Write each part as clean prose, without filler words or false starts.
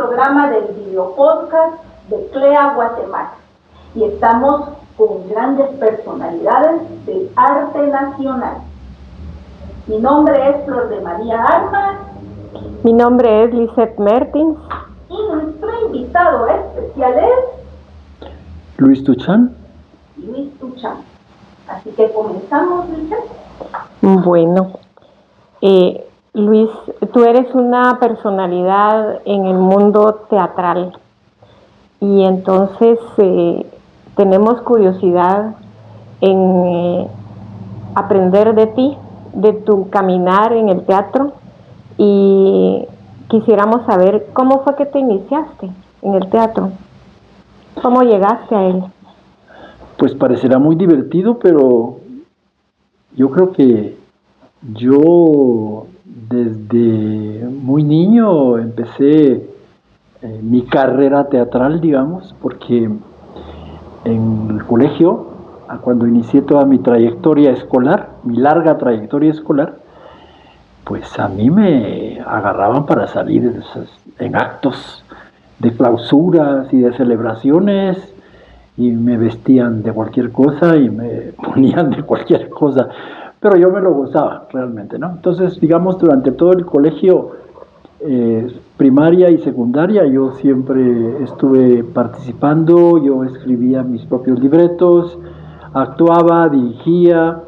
programa del videopodcast de CLEA Guatemala y estamos con grandes personalidades del arte nacional. Mi nombre es Flor de María Armas. Mi nombre es Lisette Mertins. Y nuestro invitado especial es Luis Tuchán. Así que comenzamos, Lisette. Bueno, Luis, tú eres una personalidad en el mundo teatral y entonces tenemos curiosidad en aprender de ti, de tu caminar en el teatro, y quisiéramos saber cómo fue que te iniciaste en el teatro, cómo llegaste a él. Pues parecerá muy divertido, pero yo creo que yo desde muy niño empecé mi carrera teatral, digamos, porque en el colegio, cuando inicié toda mi trayectoria escolar, mi larga trayectoria escolar, pues a mí me agarraban para salir en actos de clausuras y de celebraciones, y me vestían de cualquier cosa y me ponían de cualquier cosa, pero yo me lo gozaba realmente, ¿no? Entonces, digamos, durante todo el colegio, primaria y secundaria, yo siempre estuve participando, yo escribía mis propios libretos, actuaba, dirigía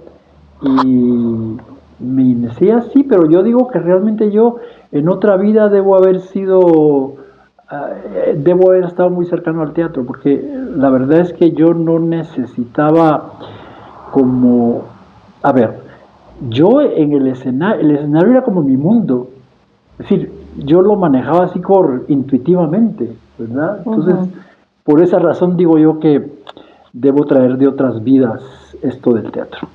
y me inicié así, pero yo digo que realmente yo en otra vida debo haber estado muy cercano al teatro, porque la verdad es que yo no necesitaba yo en el escenario era como mi mundo, es decir, yo lo manejaba así intuitivamente, ¿verdad? Entonces, por esa razón digo yo que debo traer de otras vidas esto del teatro.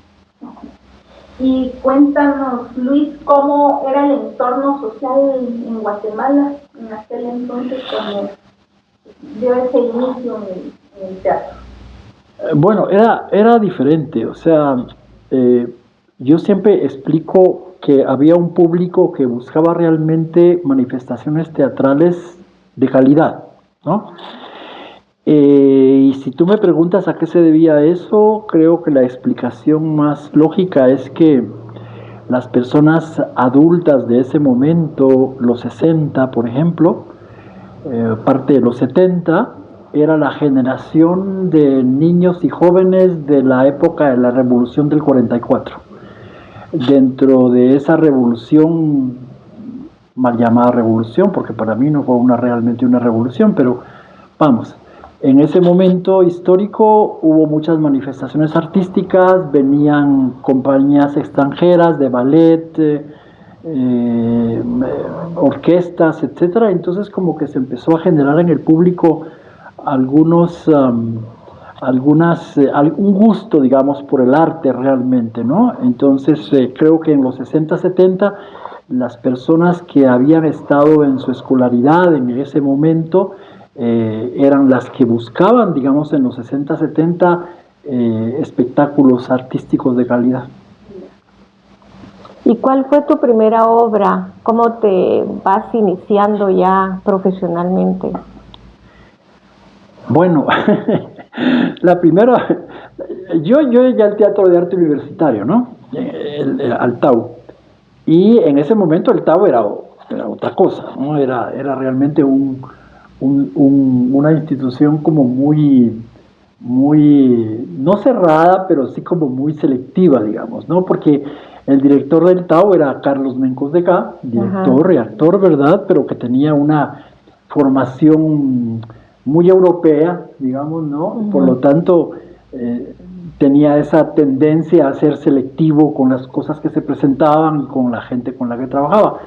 Y cuéntanos, Luis, ¿cómo era el entorno social en Guatemala en aquel entonces cuando dio ese inicio en el teatro? Bueno, era diferente, o sea, yo siempre explico que había un público que buscaba realmente manifestaciones teatrales de calidad, ¿no? Y si tú me preguntas a qué se debía eso, creo que la explicación más lógica es que las personas adultas de ese momento, los 60 por ejemplo, parte de los 70, era la generación de niños y jóvenes de la época de la Revolución del 44. Dentro de esa revolución, mal llamada revolución, porque para mí no fue realmente una revolución, pero vamos, en ese momento histórico hubo muchas manifestaciones artísticas, venían compañías extranjeras de ballet, orquestas, etcétera. Entonces como que se empezó a generar en el público un gusto, digamos, por el arte realmente, ¿no? Entonces creo que en los 60, 70 las personas que habían estado en su escolaridad en ese momento eran las que buscaban, digamos, en los 60, 70 espectáculos artísticos de calidad. ¿Y cuál fue tu primera obra? ¿Cómo te vas iniciando ya profesionalmente? Bueno, la primera, yo llegué al Teatro de Arte Universitario, ¿no? Al TAU. Y en ese momento el TAU era otra cosa, ¿no? Era realmente una institución como muy, no cerrada, pero sí como muy selectiva, digamos, ¿no? Porque el director del TAU era Carlos Mencos de Cá, director y actor, ¿verdad? Pero que tenía una formación muy europea, digamos, ¿no? Por lo tanto, tenía esa tendencia a ser selectivo con las cosas que se presentaban y con la gente con la que trabajaba.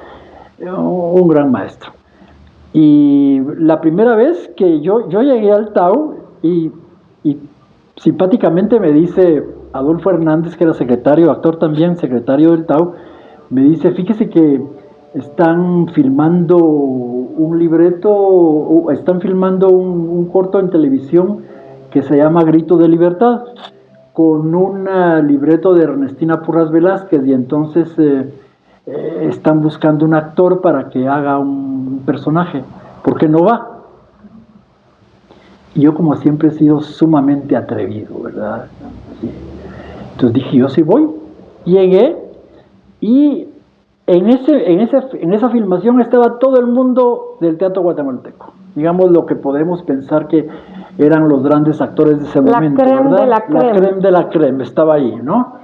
Un gran maestro. Y la primera vez que yo llegué al TAU y simpáticamente me dice Adolfo Hernández, que era secretario, actor también, secretario del TAU, me dice, fíjese que están filmando un libreto, están filmando un corto en televisión que se llama Grito de Libertad, con un libreto de Ernestina Porras Velázquez, y entonces están buscando un actor para que haga un personaje. ¿por qué no va? Y yo, como siempre, he sido sumamente atrevido, ¿verdad? Sí. Entonces dije, yo sí voy. Llegué y en esa filmación estaba todo el mundo del teatro guatemalteco. Digamos lo que podemos pensar que eran los grandes actores de ese momento, ¿verdad? La creme de la creme estaba ahí, ¿no?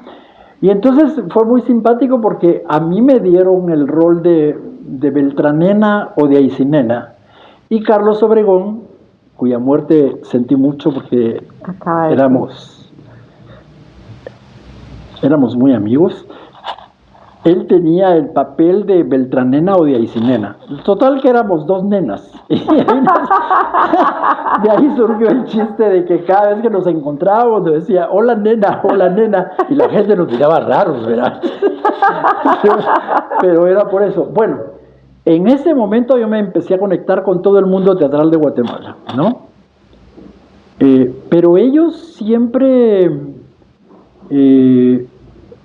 Y entonces fue muy simpático porque a mí me dieron el rol de Beltranena o de Aicinena. Y Carlos Obregón, cuya muerte sentí mucho porque éramos muy amigos, él tenía el papel de Beltranena o de Aicinena. Total que éramos dos nenas. Y de ahí surgió el chiste de que cada vez que nos encontrábamos nos decía, hola nena, y la gente nos miraba raros, ¿verdad? Pero era por eso. Bueno, en ese momento yo me empecé a conectar con todo el mundo teatral de Guatemala, ¿no? Pero ellos siempre...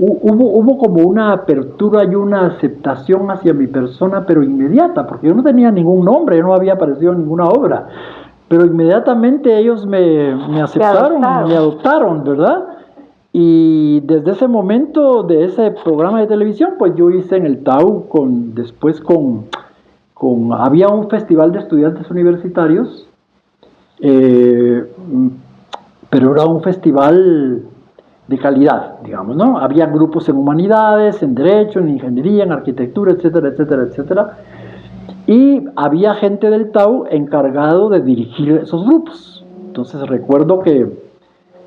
hubo como una apertura y una aceptación hacia mi persona, pero inmediata, porque yo no tenía ningún nombre, yo no había aparecido en ninguna obra, pero inmediatamente ellos me aceptaron, me adoptaron, ¿verdad? Y desde ese momento, de ese programa de televisión, pues yo hice en el TAU, después había un festival de estudiantes universitarios, pero era un festival de calidad, digamos, ¿no? Había grupos en humanidades, en derecho, en ingeniería, en arquitectura, etcétera, etcétera, etcétera. Y había gente del TAU encargado de dirigir esos grupos. Entonces recuerdo que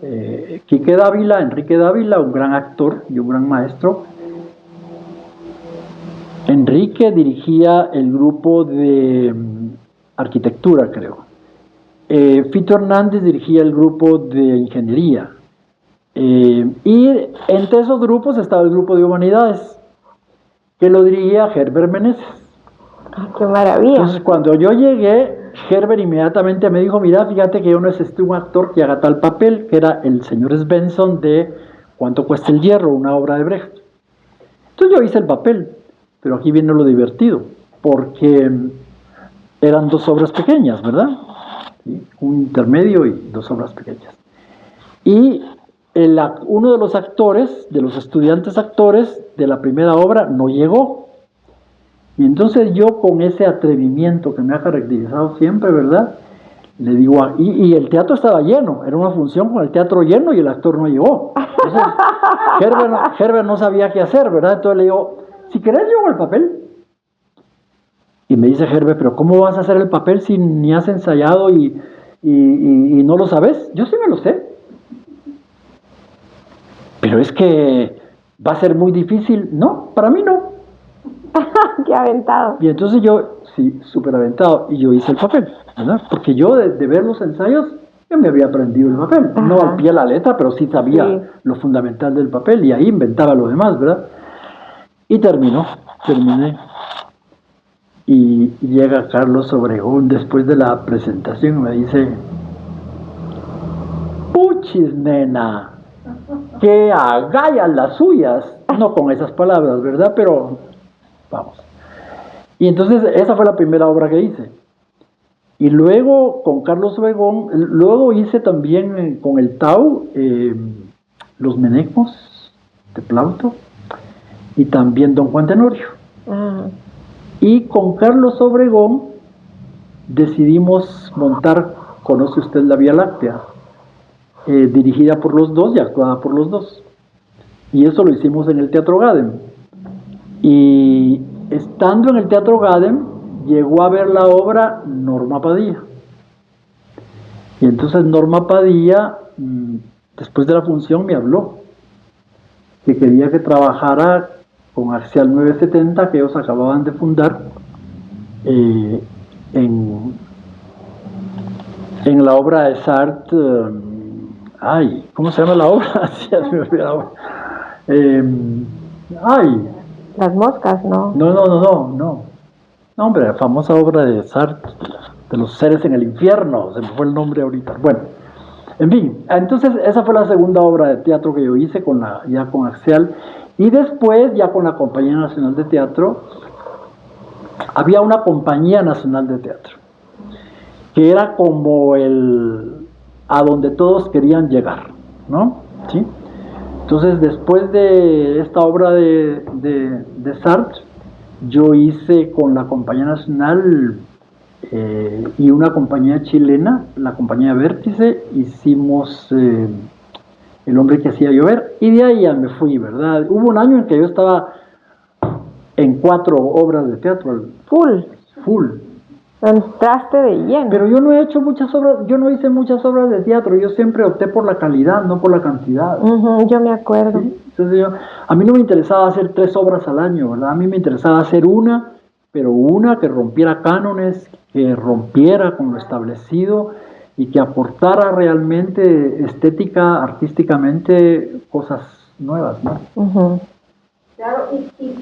Enrique Dávila, un gran actor y un gran maestro, Enrique dirigía el grupo de arquitectura, creo. Fito Hernández dirigía el grupo de ingeniería. Y entre esos grupos estaba el grupo de humanidades, que lo dirigía Herbert Meneses. ¡Qué maravilla! Entonces, cuando yo llegué, Herbert inmediatamente me dijo, mira, fíjate que yo necesito un actor que haga tal papel, que era el señor Svensson de ¿Cuánto cuesta el hierro?, una obra de Brecht. Entonces yo hice el papel, pero aquí viene lo divertido, porque eran dos obras pequeñas, ¿verdad? ¿Sí? Un intermedio y dos obras pequeñas. Y uno de los actores, de los estudiantes actores de la primera obra, no llegó. Y entonces yo, con ese atrevimiento que me ha caracterizado siempre, ¿verdad? Le digo, y el teatro estaba lleno, era una función con el teatro lleno y el actor no llegó. Entonces, Herbert no sabía qué hacer, ¿verdad? Entonces le digo, si querés yo hago el papel. Y me dice Herbert, pero ¿cómo vas a hacer el papel si ni has ensayado y no lo sabes? Yo sí me lo sé. Pero es que va a ser muy difícil. No, para mí no. ¡Qué aventado! Y entonces yo, sí, súper aventado, y yo hice el papel, ¿verdad? Porque yo de ver los ensayos, yo me había aprendido el papel. No al pie de la letra, pero sí sabía lo fundamental del papel, y ahí inventaba lo demás, ¿verdad? Y terminé. Y llega Carlos Obregón después de la presentación y me dice, puchis, nena, que agallas las suyas. No con esas palabras, ¿verdad? Pero vamos. Y entonces esa fue la primera obra que hice. Y luego con Carlos Obregón, luego hice también con el TAU Los Menecos de Plauto y también Don Juan Tenorio. Y con Carlos Obregón decidimos montar, ¿conoce usted la Vía Láctea? Dirigida por los dos y actuada por los dos. Y eso lo hicimos en el Teatro Gadem. Y estando en el Teatro Gadem, llegó a ver la obra Norma Padilla. Y entonces Norma Padilla, después de la función, me habló que quería que trabajara con Axial 970, que ellos acababan de fundar, en la obra de Sartre. ¿Cómo se llama la obra? Las moscas, ¿no? No, hombre, la famosa obra de Sartre, de los seres en el infierno, se me fue el nombre ahorita. Bueno, en fin, entonces esa fue la segunda obra de teatro que yo hice ya con Axial, y después ya con la Compañía Nacional de Teatro. Había una Compañía Nacional de Teatro, que era como a donde todos querían llegar, ¿no? ¿Sí? Entonces, después de esta obra de Sartre, yo hice con la Compañía Nacional y una compañía chilena, la compañía Vértice, hicimos El hombre que hacía llover, y de ahí ya me fui, ¿verdad? Hubo un año en que yo estaba en 4 obras de teatro. Full. Entraste de lleno. Pero yo no he hecho muchas obras, yo no hice muchas obras de teatro, yo siempre opté por la calidad, no por la cantidad. Yo me acuerdo. ¿Sí? Entonces a mí no me interesaba hacer 3 obras al año, ¿verdad? A mí me interesaba hacer una, pero una que rompiera cánones, que rompiera con lo establecido y que aportara realmente estética, artísticamente, cosas nuevas, ¿no? Claro, y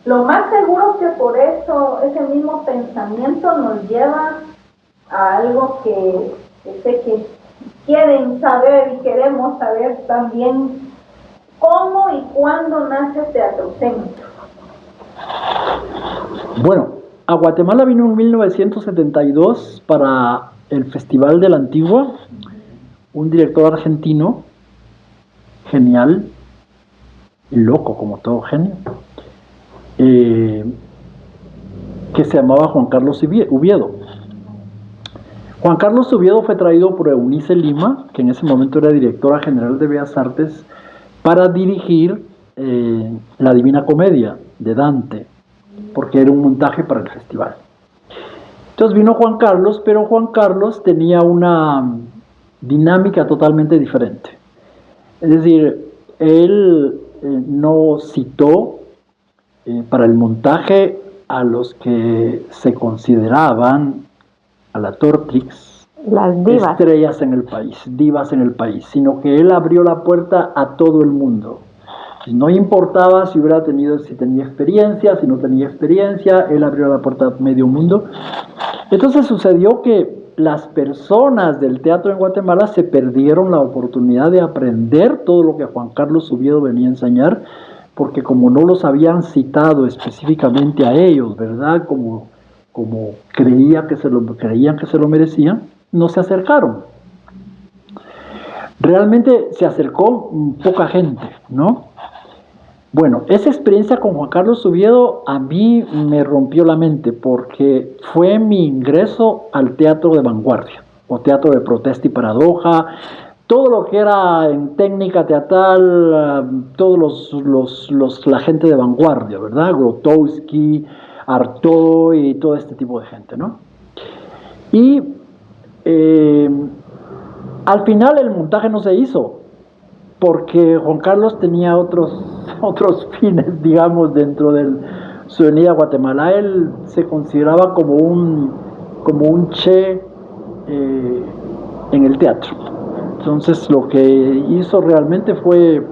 lo más seguro que por eso ese mismo pensamiento nos lleva a algo que sé que quieren saber y queremos saber también: ¿cómo y cuándo nace Teatro Centro? Bueno, a Guatemala vino en 1972 para el Festival de la Antigua un director argentino, genial, loco como todo genio, que se llamaba Juan Carlos Oviedo. Juan Carlos Oviedo fue traído por Eunice Lima, que en ese momento era directora general de Bellas Artes, para dirigir La Divina Comedia de Dante, porque era un montaje para el festival. Entonces vino Juan Carlos, pero Juan Carlos tenía una dinámica totalmente diferente. Es decir, él no citó para el montaje a los que se consideraban a la Tortrix las divas, estrellas en el país, divas en el país, sino que él abrió la puerta a todo el mundo. No importaba si tenía experiencia, si no tenía experiencia, él abrió la puerta a medio mundo. Entonces sucedió que las personas del teatro en Guatemala se perdieron la oportunidad de aprender todo lo que Juan Carlos Oviedo venía a enseñar, porque como no los habían citado específicamente a ellos, ¿verdad? Como creían que se lo merecían, no se acercaron. Realmente se acercó poca gente, ¿no? Bueno, esa experiencia con Juan Carlos Oviedo a mí me rompió la mente, porque fue mi ingreso al teatro de vanguardia, o teatro de protesta y paradoja, todo lo que era en técnica teatral, todos la gente de vanguardia, ¿verdad? Grotowski, Artaud y todo este tipo de gente, ¿no? Y al final el montaje no se hizo, porque Juan Carlos tenía otros fines, digamos, dentro de su venida a Guatemala. Él se consideraba como un che en el teatro. Entonces lo que hizo realmente fue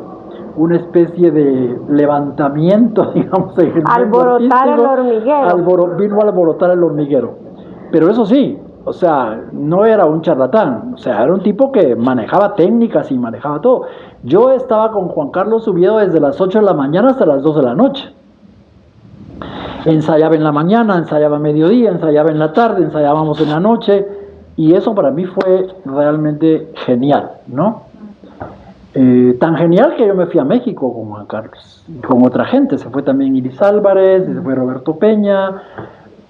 una especie de levantamiento, digamos, en el alborotar el hormiguero. Vino a alborotar el hormiguero. Pero eso sí, o sea, no era un charlatán, o sea, era un tipo que manejaba técnicas y manejaba todo. Yo estaba con Juan Carlos Oviedo desde las 8 de la mañana hasta las 2 de la noche. Ensayaba en la mañana, ensayaba a mediodía, ensayaba en la tarde, ensayábamos en la noche, y eso para mí fue realmente genial, ¿no? Tan genial que yo me fui a México con Juan Carlos, con otra gente. Se fue también Iris Álvarez, se fue Roberto Peña.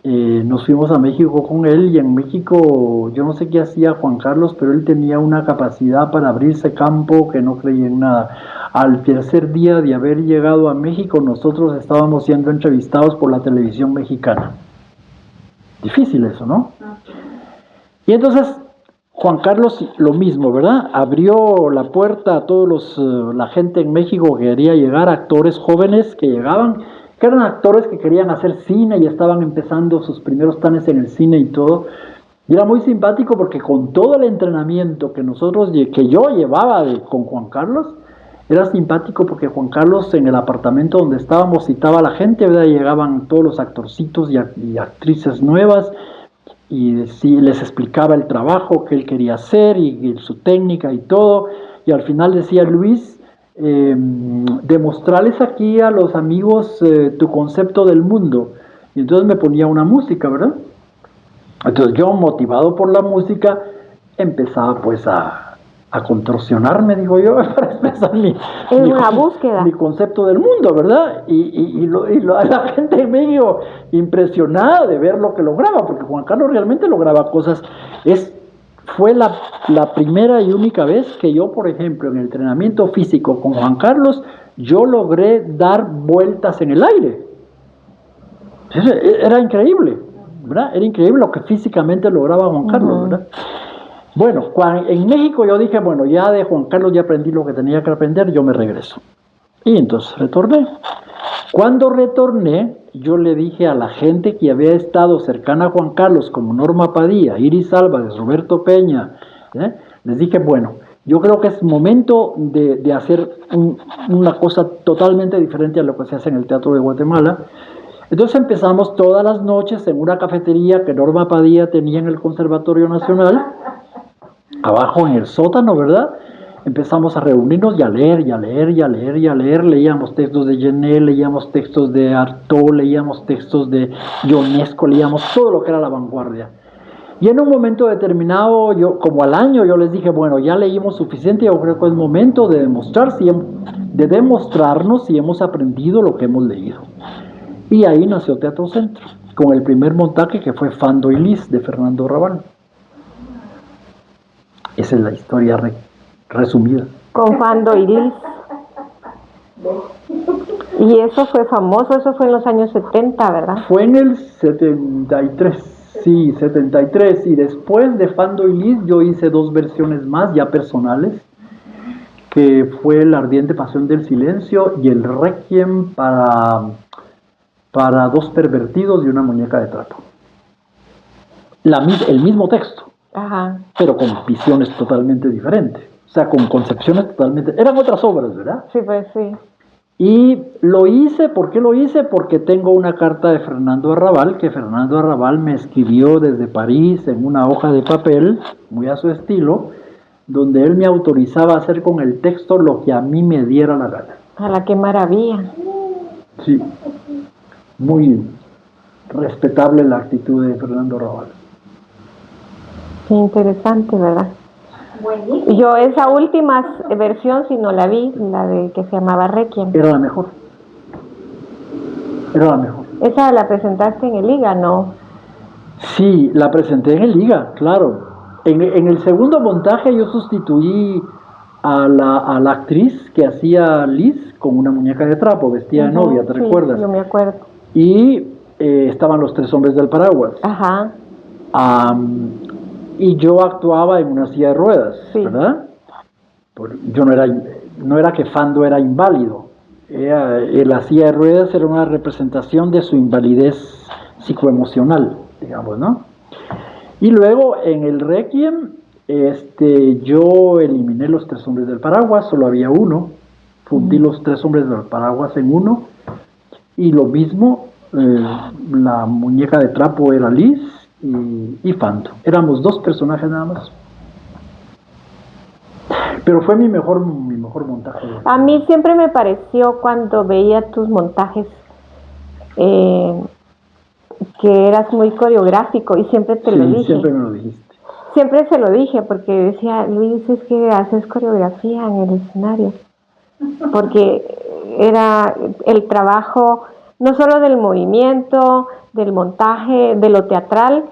Nos fuimos a México con él, y en México yo no sé qué hacía Juan Carlos, pero él tenía una capacidad para abrirse campo que no creía en nada. Al tercer día de haber llegado a México, nosotros estábamos siendo entrevistados por la televisión mexicana. Difícil eso, ¿no? Y entonces Juan Carlos lo mismo, ¿verdad? Abrió la puerta a todos la gente en México que quería llegar, actores jóvenes que llegaban, que eran actores que querían hacer cine y estaban empezando sus primeros tanes en el cine y todo. Y era muy simpático porque con todo el entrenamiento que yo llevaba con Juan Carlos, era simpático porque Juan Carlos en el apartamento donde estábamos citaba a la gente, ¿verdad? Llegaban todos los actorcitos y actrices nuevas, y les explicaba el trabajo que él quería hacer y su técnica y todo. Y al final decía: Luis, demostrarles aquí a los amigos tu concepto del mundo. Y entonces me ponía una música, ¿verdad? Entonces yo, motivado por la música, empezaba pues a contorsionarme, digo yo, para expresar una búsqueda. mi concepto del mundo, ¿verdad? La gente en México impresionada de ver lo que lograba, porque Juan Carlos realmente lograba cosas. Fue la primera y única vez que yo, por ejemplo, en el entrenamiento físico con Juan Carlos, yo logré dar vueltas en el aire. Era increíble, ¿verdad? Era increíble lo que físicamente lograba Juan Carlos, ¿verdad? Bueno, en México yo dije, bueno, ya de Juan Carlos ya aprendí lo que tenía que aprender, yo me regreso. Y entonces retorné. Cuando retorné, yo le dije a la gente que había estado cercana a Juan Carlos, como Norma Padilla, Iris Álvarez, Roberto Peña, les dije, bueno, yo creo que es momento de hacer una cosa totalmente diferente a lo que se hace en el Teatro de Guatemala. Entonces empezamos todas las noches en una cafetería que Norma Padilla tenía en el Conservatorio Nacional, abajo en el sótano, ¿verdad? Empezamos a reunirnos y a leer, leíamos textos de Genet, leíamos textos de Artaud, leíamos textos de Ionesco, leíamos todo lo que era la vanguardia. Y en un momento determinado, como al año, yo les dije, bueno, ya leímos suficiente, yo creo que es momento de demostrarnos si hemos aprendido lo que hemos leído. Y ahí nació Teatro Centro, con el primer montaje que fue Fando y Lis, de Fernando Arrabal. Esa es la historia resumida. Con Fando y Lis. Y eso fue famoso, eso fue en los años 70, ¿verdad? Fue en el 73, sí, 73. Y después de Fando y Lis yo hice 2 versiones más, ya personales, que fue La ardiente pasión del silencio y el Requiem para 2 pervertidos y una muñeca de trapo. El mismo texto. Ajá. Pero con visiones totalmente diferentes, o sea, con concepciones totalmente, eran otras obras, ¿verdad? Sí, pues sí. Y lo hice, ¿por qué lo hice? Porque tengo una carta de Fernando Arrabal, que Fernando Arrabal me escribió desde París en una hoja de papel, muy a su estilo, donde él me autorizaba a hacer con el texto lo que a mí me diera la gana. ¡Hala, qué maravilla! Sí, muy respetable la actitud de Fernando Arrabal. Qué interesante, ¿verdad? Buenísimo. Yo esa última versión sí no la vi, la de que se llamaba Requiem. Era la mejor. ¿Esa la presentaste en el Liga, no? Sí, la presenté en el Liga, claro. En el segundo montaje yo sustituí a la actriz que hacía Liz con una muñeca de trapo, vestida de novia, ¿te recuerdas? Yo me acuerdo. Y estaban los 3 hombres del paraguas. Ajá. Y yo actuaba en una silla de ruedas, sí, ¿verdad? Yo no era que Fando era inválido. La silla de ruedas era una representación de su invalidez psicoemocional, digamos, ¿no? Y luego en el Requiem, yo eliminé los 3 hombres del paraguas, solo había uno, fundí los 3 hombres del paraguas en uno, y lo mismo, la muñeca de trapo era Liz, y Fando. Éramos 2 personajes nada más. Pero fue mi mejor montaje. A mí siempre me pareció, cuando veía tus montajes, que eras muy coreográfico, y siempre te lo dije. Siempre me lo dijiste. Siempre se lo dije, porque decía, Luis, es que haces coreografía en el escenario. Porque era el trabajo no solo del movimiento, del montaje, de lo teatral,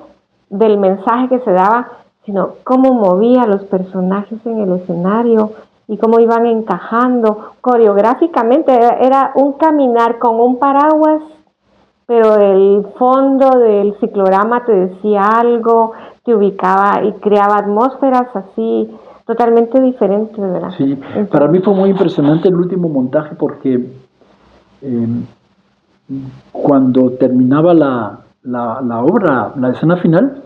del mensaje que se daba, sino cómo movía a los personajes en el escenario y cómo iban encajando coreográficamente. Era un caminar con un paraguas, pero el fondo del ciclorama te decía algo, te ubicaba y creaba atmósferas así totalmente diferentes, ¿verdad? Sí, para mí fue muy impresionante el último montaje, porque cuando terminaba la obra, la escena final,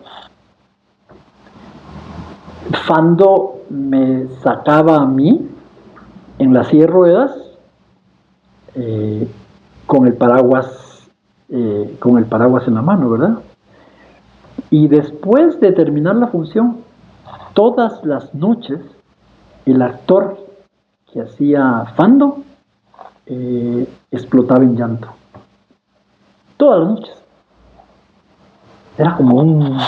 Fando me sacaba a mí en la silla de ruedas con el paraguas en la mano, ¿verdad? Y después de terminar la función, todas las noches el actor que hacía Fando explotaba en llanto. Todas las noches. era como un...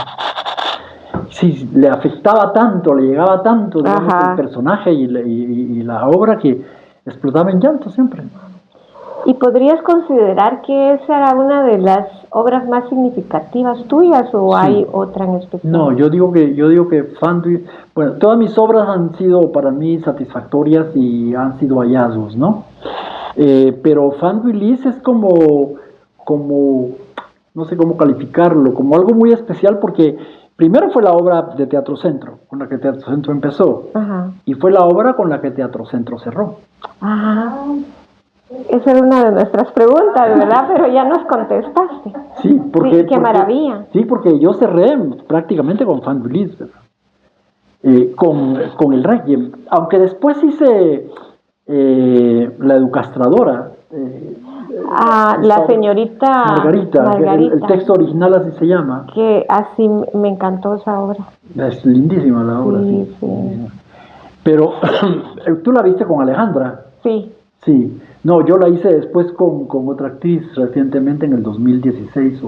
Sí, le afectaba tanto, le llegaba tanto, digamos, el personaje y la obra que explotaba en llanto siempre. ¿Y podrías considerar que esa era una de las obras más significativas tuyas o sí. Hay otra en especial? No, yo digo que Fanduil, bueno, todas mis obras han sido para mí satisfactorias y han sido hallazgos, ¿no? Pero Fanduilis es como, no sé cómo calificarlo, como algo muy especial porque primero fue la obra de Teatro Centro, con la que Teatro Centro empezó, y fue la obra con la que Teatro Centro cerró. Ajá. Esa era una de nuestras preguntas, ¿verdad? Pero ya nos contestaste. Sí, porque... Sí, qué maravilla. Sí, porque yo cerré prácticamente con Fanduilis, con el Requiem. Aunque después hice La Educastradora. La señorita Margarita. El texto original así se llama. Que así me encantó esa obra. Es lindísima la obra, sí. Pero, ¿tú la viste con Alejandra? Sí. Sí, no, yo la hice después con otra actriz recientemente en el 2016.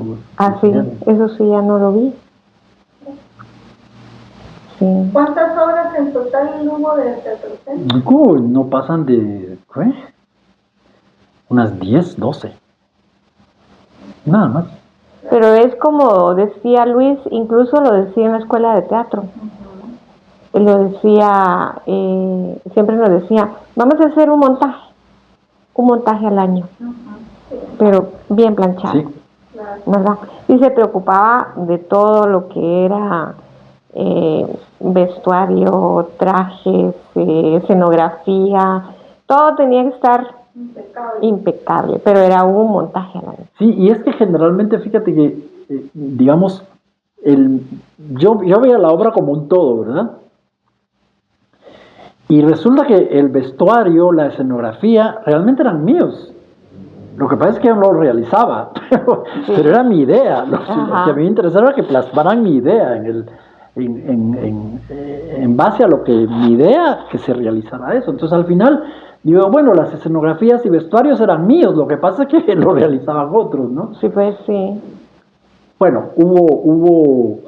Sí, eso sí, ya no lo vi. Sí. ¿Cuántas obras en total hubo de Teatro Centro? No pasan de, ¿qué? Unas 10, 12. Nada más. Pero es como decía Luis, incluso lo decía en la escuela de teatro. Lo decía, siempre nos decía, vamos a hacer un montaje al año, pero bien planchado, sí. ¿Verdad? Y se preocupaba de todo lo que era vestuario, trajes, escenografía, todo tenía que estar impecable, pero era un montaje al año. Sí, y es que generalmente, fíjate que, digamos, yo veía la obra como un todo, ¿verdad? Y resulta que el vestuario, la escenografía, realmente eran míos. Lo que pasa es que yo no lo realizaba, pero era mi idea. Lo que a mí me interesaba era que plasmaran mi idea en base a lo que mi idea, que se realizara eso. Entonces al final, digo, bueno, las escenografías y vestuarios eran míos, lo que pasa es que lo realizaban otros, ¿no? Sí, pues sí. Bueno, hubo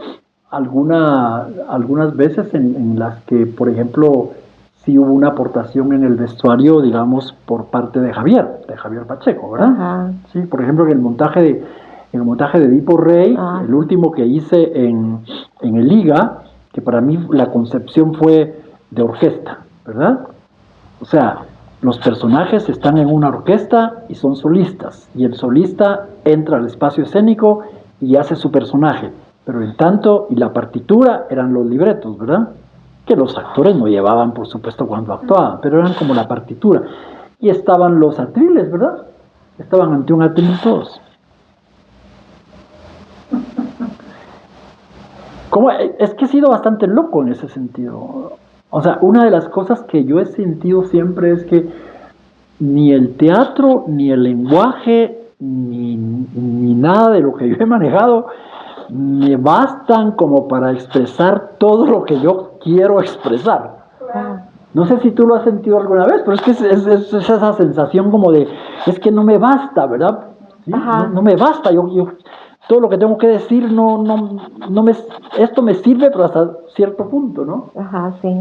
algunas veces en las que, por ejemplo, sí hubo una aportación en el vestuario, digamos, por parte de Javier Pacheco, ¿verdad? Ajá. Sí, por ejemplo, en el montaje de Edipo Rey, el último que hice en el Liga, que para mí la concepción fue de orquesta, ¿verdad? O sea, los personajes están en una orquesta y son solistas, y el solista entra al espacio escénico y hace su personaje, pero en tanto, y la partitura eran los libretos, ¿verdad? Que los actores no llevaban, por supuesto, cuando actuaban, pero eran como la partitura. Y estaban los atriles, ¿verdad? Estaban ante un atril todos. Es que he sido bastante loco en ese sentido. O sea, una de las cosas que yo he sentido siempre es que ni el teatro, ni el lenguaje, ni nada de lo que yo he manejado me bastan como para expresar todo lo que yo quiero expresar. No sé si tú lo has sentido alguna vez, pero es que es esa sensación como de, es que no me basta, ¿verdad? ¿Sí? No me basta, yo todo lo que tengo que decir esto me sirve, pero hasta cierto punto, ¿no? Ajá, sí.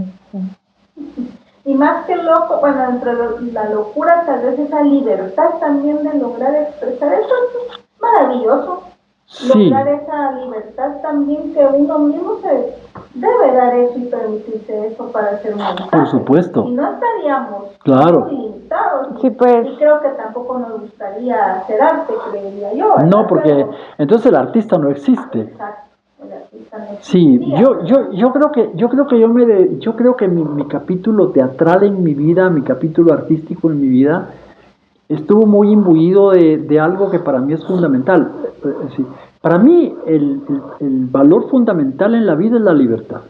Y más que loco, bueno, entre la locura tal vez esa libertad también de lograr expresar, eso es maravilloso. Sí. Lograr esa libertad también que uno mismo se debe dar eso y permitirse eso para hacer un montaje. Por supuesto. Y no estaríamos muy limitados. Sí, pues. Y creo que tampoco nos gustaría hacer arte, creería yo. ¿Verdad? No, porque entonces el artista no existe. Exacto. El artista no existe. Sí, yo creo que mi capítulo teatral en mi vida, mi capítulo artístico en mi vida, estuvo muy imbuido de algo que para mí es fundamental. Sí. Para mí el valor fundamental en la vida es la libertad.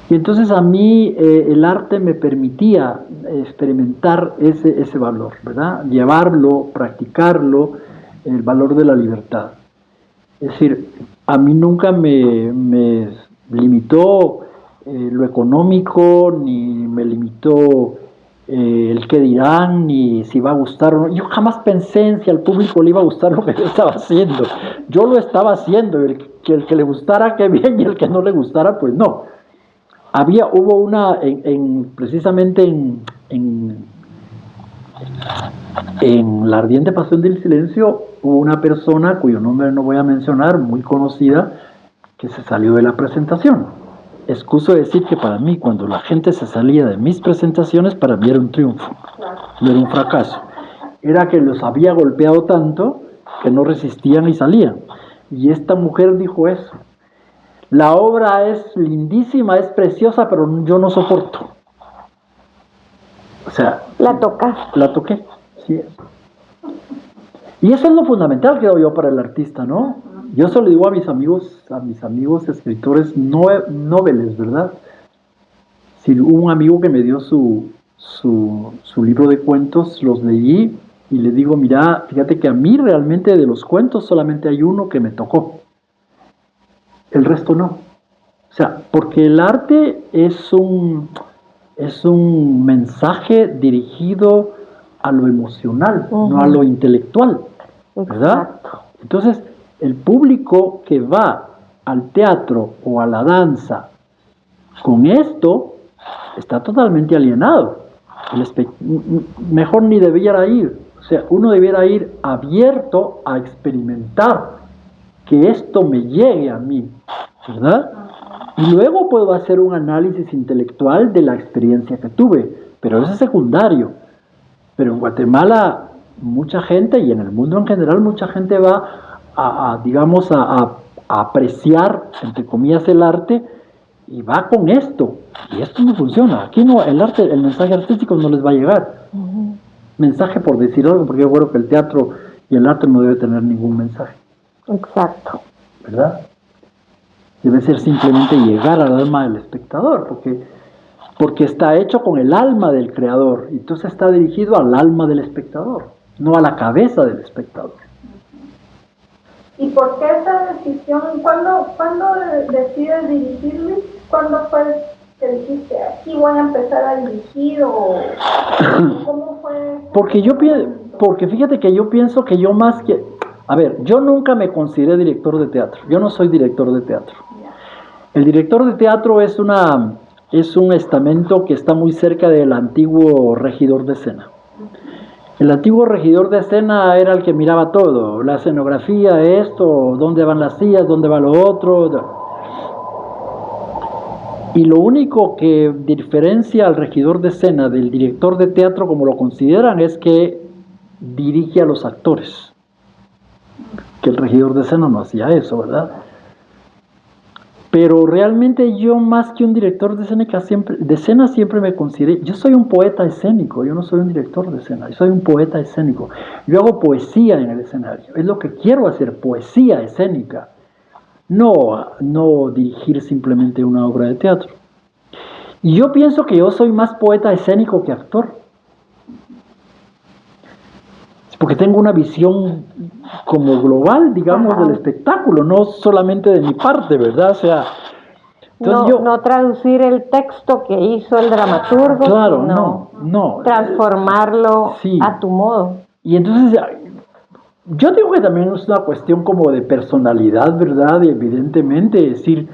Y entonces a mí el arte me permitía experimentar ese valor, ¿verdad? Llevarlo, practicarlo, el valor de la libertad. Es decir, a mí nunca me limitó lo económico, ni me limitó el qué dirán, ni si va a gustar o no. Yo jamás pensé en si al público le iba a gustar lo que yo estaba haciendo. Yo lo estaba haciendo, el que le gustara, qué bien, y el que no le gustara, pues no. Hubo una, precisamente en La ardiente pasión del silencio, hubo una persona cuyo nombre no voy a mencionar, muy conocida, que se salió de la presentación. Excuso decir que para mí, cuando la gente se salía de mis presentaciones, para mí era un triunfo, no era un fracaso. Era que los había golpeado tanto que no resistían y salían. Y esta mujer dijo eso. La obra es lindísima, es preciosa, pero yo no soporto. O sea, La tocaste. la toqué, sí. Y eso es lo fundamental, creo yo, para el artista, ¿no? Yo eso le digo a mis amigos escritores noveles, ¿verdad? Si hubo un amigo que me dio su libro de cuentos, los leí y le digo, mira, fíjate que a mí realmente de los cuentos solamente hay uno que me tocó. El resto no. O sea, porque el arte es un mensaje dirigido a lo emocional, no a lo intelectual, ¿verdad? Exacto. Entonces, el público que va al teatro o a la danza con esto está totalmente alienado. Mejor ni debiera ir. O sea, uno debiera ir abierto a experimentar que esto me llegue a mí, ¿verdad? Y luego puedo hacer un análisis intelectual de la experiencia que tuve, pero eso es secundario. Pero en Guatemala mucha gente, y en el mundo en general mucha gente va digamos, a apreciar, entre comillas, el arte, y va con esto. Y esto no funciona. Aquí no, el mensaje artístico no les va a llegar. Mensaje por decir algo, porque yo creo que el teatro y el arte no debe tener ningún mensaje. Exacto. ¿Verdad? Debe ser simplemente llegar al alma del espectador, porque está hecho con el alma del creador, y entonces está dirigido al alma del espectador, no a la cabeza del espectador. ¿Y por qué esa decisión? ¿Cuándo decides dirigirle? ¿Cuándo fue que dijiste, aquí voy a empezar a dirigir? ¿O cómo fue? Porque fíjate que yo pienso que yo más que... A ver, yo nunca me consideré director de teatro. Yo no soy director de teatro. El director de teatro es un estamento que está muy cerca del antiguo regidor de escena. El antiguo regidor de escena era el que miraba todo, la escenografía, esto, dónde van las sillas, dónde va lo otro. Y lo único que diferencia al regidor de escena del director de teatro, como lo consideran, es que dirige a los actores. Que el regidor de escena no hacía eso, ¿verdad? Pero realmente yo, más que un director de escena siempre me consideré, yo soy un poeta escénico, yo no soy un director de escena, yo soy un poeta escénico. Yo hago poesía en el escenario, es lo que quiero hacer, poesía escénica, no dirigir simplemente una obra de teatro. Y yo pienso que yo soy más poeta escénico que actor, porque tengo una visión como global, digamos, del espectáculo, no solamente de mi parte, ¿verdad? O sea, no traducir el texto que hizo el dramaturgo, claro, sino no. transformarlo a tu modo. Y entonces, yo digo que también es una cuestión como de personalidad, ¿verdad? Y evidentemente, es decir,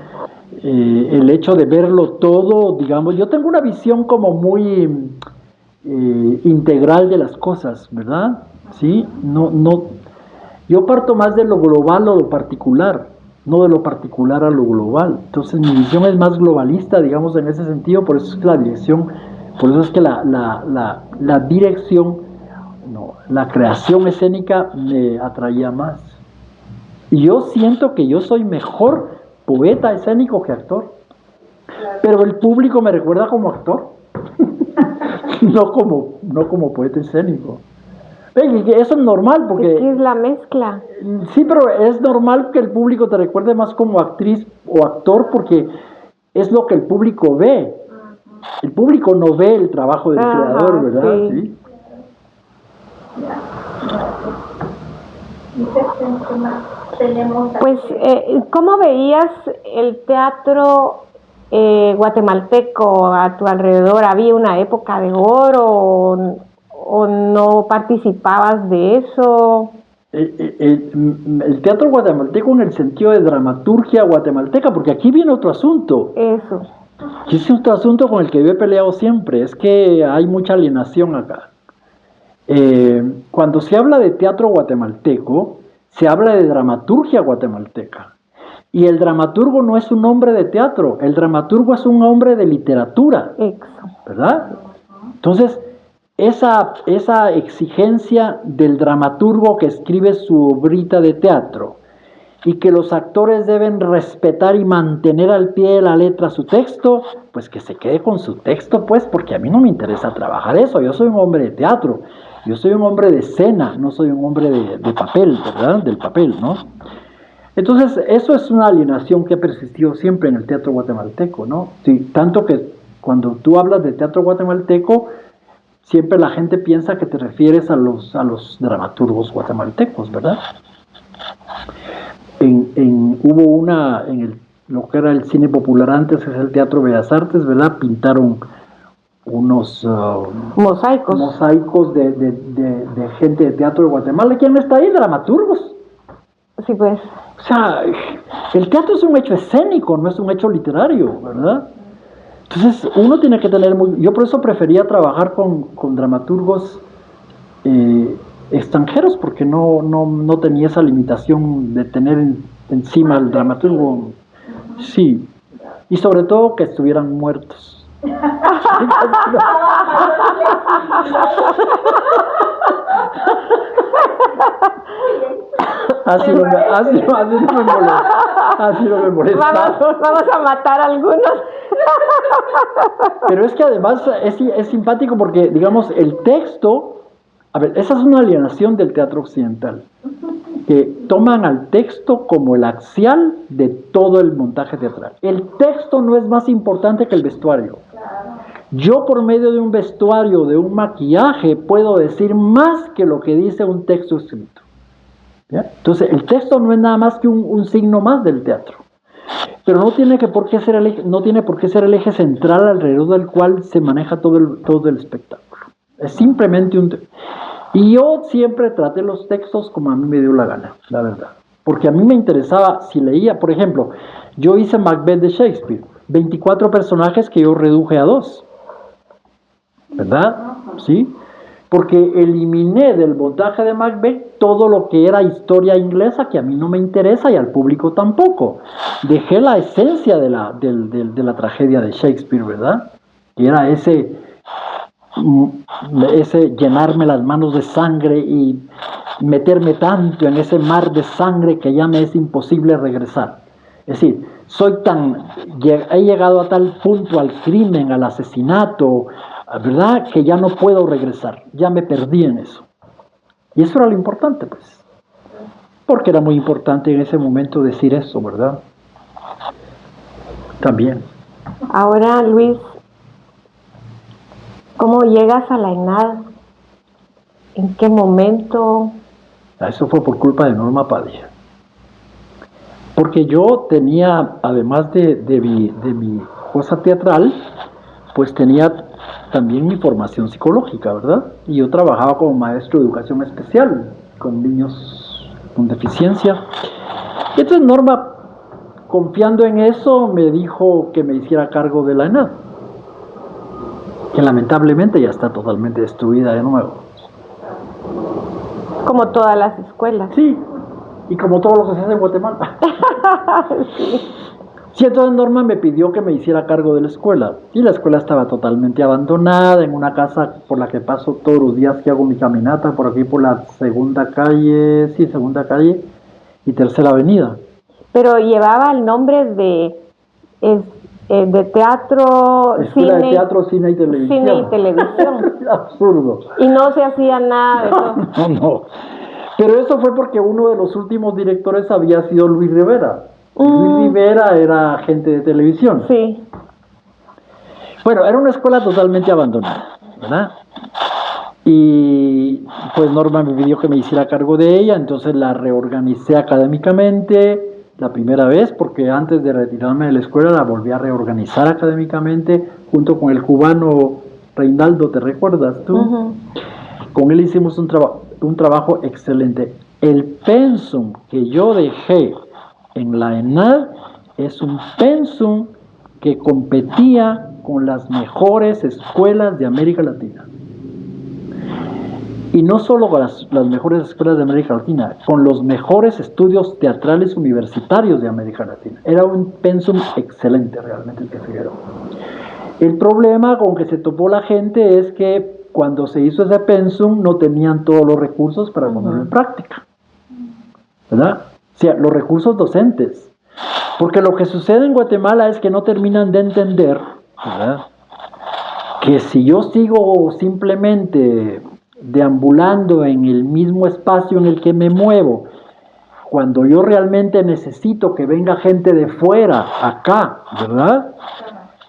el hecho de verlo todo, digamos, yo tengo una visión como muy integral de las cosas, ¿verdad? ¿Sí? Yo parto más de lo global o lo particular, no de lo particular a lo global. Entonces mi visión es más globalista, digamos, en ese sentido, por eso es la dirección, por eso es que la dirección, la creación escénica me atraía más. Y yo siento que yo soy mejor poeta escénico que actor, pero el público me recuerda como actor, no como poeta escénico. Eso es normal porque... Es la mezcla. Sí, pero es normal que el público te recuerde más como actriz o actor porque es lo que el público ve. El público no ve el trabajo del creador, ¿verdad? Sí. Pues, ¿cómo veías el teatro guatemalteco a tu alrededor? ¿Había una época de oro o no participabas de eso? El teatro guatemalteco en el sentido de dramaturgia guatemalteca, porque aquí viene otro asunto. Eso. Y ese es otro asunto con el que yo he peleado siempre, es que hay mucha alienación acá. Cuando se habla de teatro guatemalteco, se habla de dramaturgia guatemalteca. Y el dramaturgo no es un hombre de teatro, el dramaturgo es un hombre de literatura, ¿verdad? Entonces, esa exigencia del dramaturgo que escribe su obrita de teatro y que los actores deben respetar y mantener al pie de la letra su texto, pues que se quede con su texto, pues, porque a mí no me interesa trabajar eso. Yo soy un hombre de teatro, yo soy un hombre de escena, no soy un hombre de papel, ¿verdad? Del papel, ¿no? Entonces, eso es una alienación que ha persistido siempre en el teatro guatemalteco, ¿no? Sí, tanto que cuando tú hablas de teatro guatemalteco, siempre la gente piensa que te refieres a los dramaturgos guatemaltecos, ¿verdad? Hubo una, lo que era el cine popular antes, que es el Teatro Bellas Artes, ¿verdad? Pintaron unos mosaicos de gente de teatro de Guatemala. ¿Quién está ahí? Dramaturgos. Sí, pues. O sea, el teatro es un hecho escénico, no es un hecho literario, ¿verdad? Entonces, uno tiene que tener yo por eso prefería trabajar con dramaturgos extranjeros, porque no tenía esa limitación de tener encima al dramaturgo. Sí, y sobre todo que estuvieran muertos. Así no me molesta. Vamos a matar a algunos. Pero es que además es simpático porque, digamos, el texto, a ver, esa es una alienación del teatro occidental, que toman al texto como el axial de todo el montaje teatral. El texto no es más importante que el vestuario. Yo por medio de un vestuario, de un maquillaje, puedo decir más que lo que dice un texto escrito. ¿Ya? Entonces, el texto no es nada más que un signo más del teatro. Pero no tiene por qué ser el eje central alrededor del cual se maneja todo el espectáculo. Es simplemente Y yo siempre traté los textos como a mí me dio la gana, la verdad. Porque a mí me interesaba, si leía, por ejemplo, yo hice Macbeth de Shakespeare, 24 personajes que yo reduje a 2. ¿Verdad? ¿Sí? Porque eliminé del montaje de Macbeth todo lo que era historia inglesa, que a mí no me interesa y al público tampoco. Dejé la esencia de la tragedia de Shakespeare, ¿verdad? Que era ese llenarme las manos de sangre y meterme tanto en ese mar de sangre que ya me es imposible regresar. Es decir, he llegado a tal punto al crimen, al asesinato, ¿verdad? Que ya no puedo regresar, ya me perdí en eso. Y eso era lo importante, pues. Porque era muy importante en ese momento decir eso, ¿verdad? También. Ahora, Luis, ¿cómo llegas a la ENAD? ¿En qué momento? Eso fue por culpa de Norma Padilla. Porque yo tenía, además de mi cosa teatral, pues tenía también mi formación psicológica, ¿verdad? Y yo trabajaba como maestro de educación especial con niños con deficiencia. Y entonces Norma, confiando en eso, me dijo que me hiciera cargo de la ENAD, que lamentablemente ya está totalmente destruida de nuevo. Como todas las escuelas. Sí, y como todo lo que se hace en Guatemala. Sí, entonces Norma me pidió que me hiciera cargo de la escuela. Y la escuela estaba totalmente abandonada, en una casa por la que paso todos los días que hago mi caminata, por aquí por la segunda calle y Tercera Avenida. Pero llevaba el nombre de teatro, Escuela de teatro, cine y televisión. Cine y televisión. Absurdo. Y no se hacía nada de eso. No. Pero eso fue porque uno de los últimos directores había sido Luis Rivera. Luis Rivera era agente de televisión. Sí. Bueno, era una escuela totalmente abandonada, ¿verdad? Y pues Norma me pidió que me hiciera cargo de ella, entonces la reorganicé académicamente, la primera vez, porque antes de retirarme de la escuela la volví a reorganizar académicamente junto con el cubano Reinaldo, ¿te recuerdas tú? Ujú. Con él hicimos un trabajo excelente. El pensum que yo dejé en la ENAD es un pensum que competía con las mejores escuelas de América Latina. Y no solo con las mejores escuelas de América Latina, con los mejores estudios teatrales universitarios de América Latina. Era un pensum excelente realmente el que se generó. El problema con que se topó la gente es que cuando se hizo ese pensum no tenían todos los recursos para ponerlo en práctica, ¿verdad? O sea, los recursos docentes. Porque lo que sucede en Guatemala es que no terminan de entender, ¿verdad?, que si yo sigo simplemente deambulando en el mismo espacio en el que me muevo, cuando yo realmente necesito que venga gente de fuera, acá, ¿verdad?,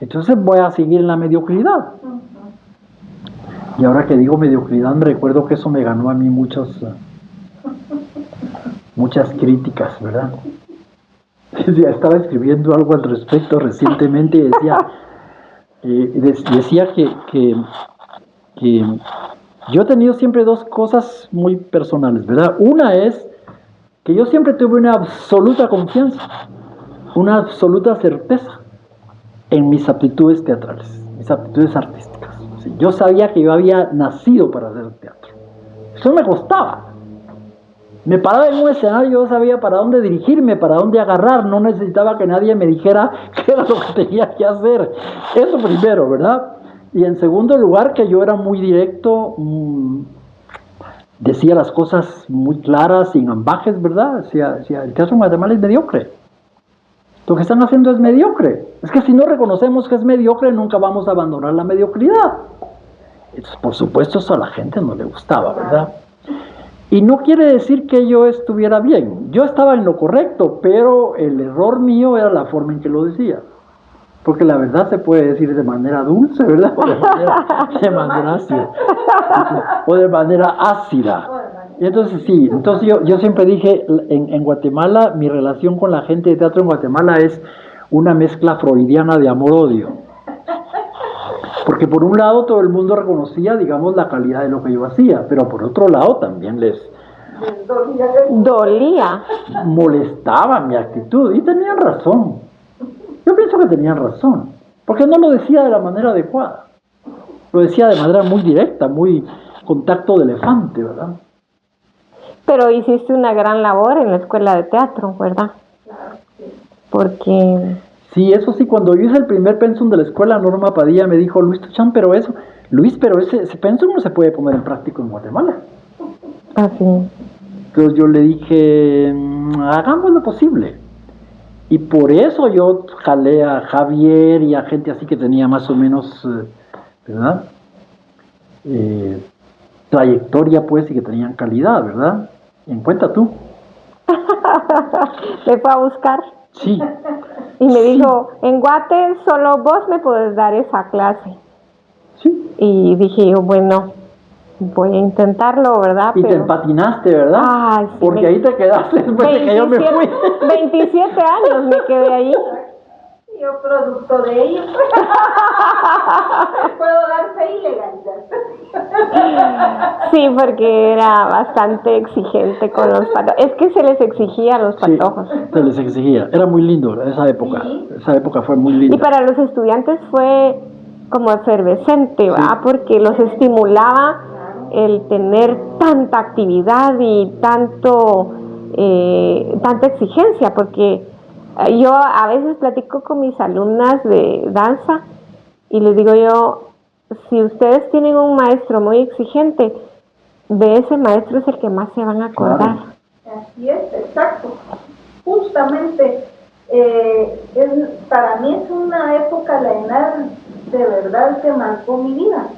entonces voy a seguir en la mediocridad. Y ahora que digo mediocridad, me recuerdo que eso me ganó a mí muchas críticas, ¿verdad? Estaba escribiendo algo al respecto recientemente y decía que yo he tenido siempre dos cosas muy personales, ¿verdad? Una es que yo siempre tuve una absoluta confianza, una absoluta certeza en mis aptitudes teatrales, mis aptitudes artísticas. Sí, yo sabía que yo había nacido para hacer teatro. Eso me costaba. Me paraba en un escenario, yo sabía para dónde dirigirme, para dónde agarrar, no necesitaba que nadie me dijera qué era lo que tenía que hacer. Eso primero, ¿verdad? Y en segundo lugar, que yo era muy directo, decía las cosas muy claras, sin ambajes, ¿verdad? Decía, el teatro en Guatemala es mediocre. Lo que están haciendo es mediocre. Es que si no reconocemos que es mediocre, nunca vamos a abandonar la mediocridad. Entonces, por supuesto, eso a la gente no le gustaba, ¿verdad? Y no quiere decir que yo estuviera bien. Yo estaba en lo correcto, pero el error mío era la forma en que lo decía. Porque la verdad se puede decir de manera dulce, ¿verdad? O de manera ácida. O de manera ácida. Y entonces sí, yo siempre dije, en Guatemala, mi relación con la gente de teatro en Guatemala es una mezcla freudiana de amor-odio. Porque por un lado todo el mundo reconocía, digamos, la calidad de lo que yo hacía, pero por otro lado también les dolía, molestaba mi actitud, y tenían razón. Yo pienso que tenían razón, porque no lo decía de la manera adecuada, lo decía de manera muy directa, muy contacto de elefante, ¿verdad? Pero hiciste una gran labor en la escuela de teatro, ¿verdad? Porque... Sí, eso sí, cuando yo hice el primer pensum de la escuela, Norma Padilla me dijo, Luis Tuchán, pero ese pensum no se puede poner en práctico en Guatemala. Así. Entonces yo le dije, hagamos lo posible. Y por eso yo jalé a Javier y a gente así que tenía más o menos, ¿verdad?, trayectoria, pues, y que tenían calidad, ¿verdad? En cuenta tú. Me fue a buscar. Sí. Y me dijo, en Guate solo vos me podés dar esa clase. Sí. Y dije yo, bueno, voy a intentarlo, ¿verdad? Y te empatinaste, ¿verdad? Ay, sí, porque ahí te quedaste después de que yo me fui. 27 años me quedé ahí. Yo producto de ellos. Puedo dar fe y legalidad. Sí, porque era bastante exigente con los patojos. Es que se les exigía a los patojos. Sí, se les exigía. Era muy lindo esa época. Sí. Esa época fue muy linda. Y para los estudiantes fue como efervescente, ¿va? Sí. Porque los estimulaba el tener tanta actividad y tanta exigencia, porque yo a veces platico con mis alumnas de danza y les digo yo, si ustedes tienen un maestro muy exigente, de ese maestro es el que más se van a acordar. Claro. Así es, exacto. Justamente, para mí es una época, la ENAD, de verdad que marcó mi vida.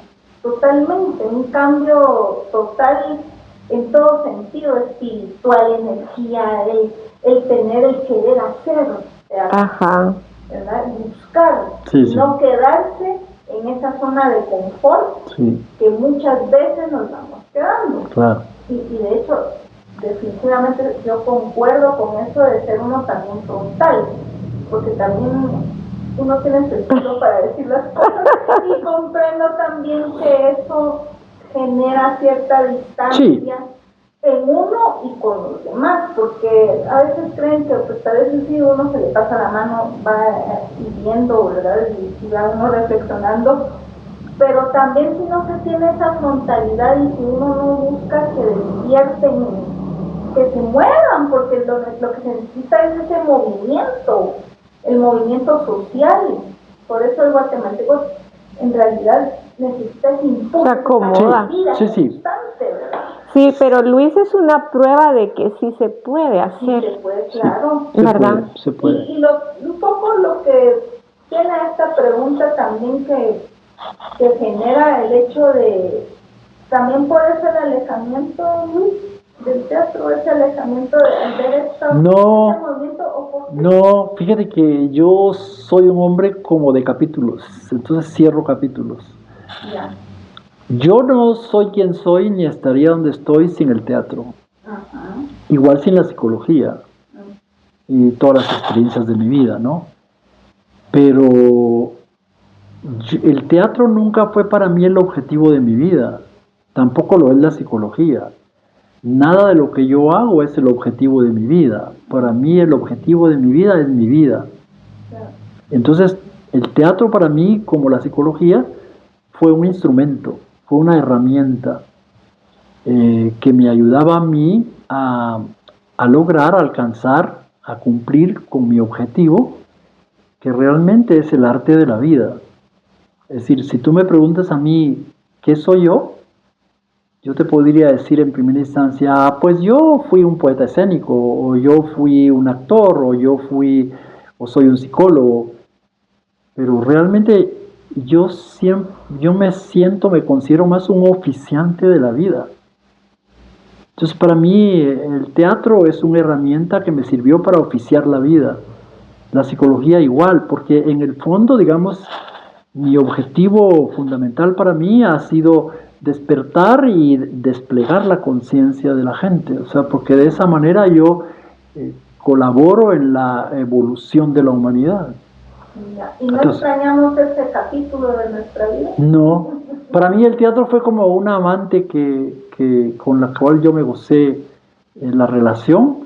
Totalmente, un cambio total en todo sentido, espiritual, energía, el tener, el querer hacer, Ajá. ¿verdad? Buscar, sí. No quedarse en esa zona de confort, sí. que muchas veces nos vamos quedando. Claro. Y de hecho, definitivamente yo concuerdo con eso de ser uno también frontal, porque también uno tiene su estilo para decir las cosas y comprendo también que eso genera cierta distancia en uno y con los demás, porque a veces creen que pues a veces si uno se le pasa la mano va viviendo, ¿verdad? Y va uno reflexionando, pero también si no se tiene esa frontalidad y si uno no busca que despierten, que se muevan, porque lo que se necesita es ese movimiento, el movimiento social. Por eso el guatemalteco en realidad necesita ese impulso, se acomoda. Vida Sí. constante, ¿verdad? Sí, pero Luis es una prueba de que sí se puede hacer. Sí, se puede, claro. ¿Verdad? Se puede. Y un poco lo que tiene esta pregunta también que genera el hecho de, también por eso el alejamiento, Luis, del teatro, ese alejamiento de ver ese movimiento, ¿o por qué? No, fíjate que yo soy un hombre como de capítulos, entonces cierro capítulos. Ya. Yo no soy quien soy ni estaría donde estoy sin el teatro. Ajá. Igual sin la psicología y todas las experiencias de mi vida, ¿no? Pero el teatro nunca fue para mí el objetivo de mi vida, tampoco lo es la psicología. Nada de lo que yo hago es el objetivo de mi vida. Para mí el objetivo de mi vida es mi vida. Entonces, el teatro para mí, como la psicología, fue un instrumento, fue una herramienta que me ayudaba a mí a lograr, a alcanzar, a cumplir con mi objetivo, que realmente es el arte de la vida. Es decir, si tú me preguntas a mí, ¿qué soy yo? Yo te podría decir en primera instancia, pues yo fui un poeta escénico, o yo fui un actor, o soy un psicólogo. Pero realmente yo me considero más un oficiante de la vida. Entonces para mí el teatro es una herramienta que me sirvió para oficiar la vida. La psicología igual, porque en el fondo, digamos, mi objetivo fundamental para mí ha sido despertar y desplegar la conciencia de la gente, o sea, porque de esa manera yo colaboro en la evolución de la humanidad. ¿Y no extrañamos ese capítulo de nuestra vida? No, para mí el teatro fue como una amante con la cual yo me gocé en la relación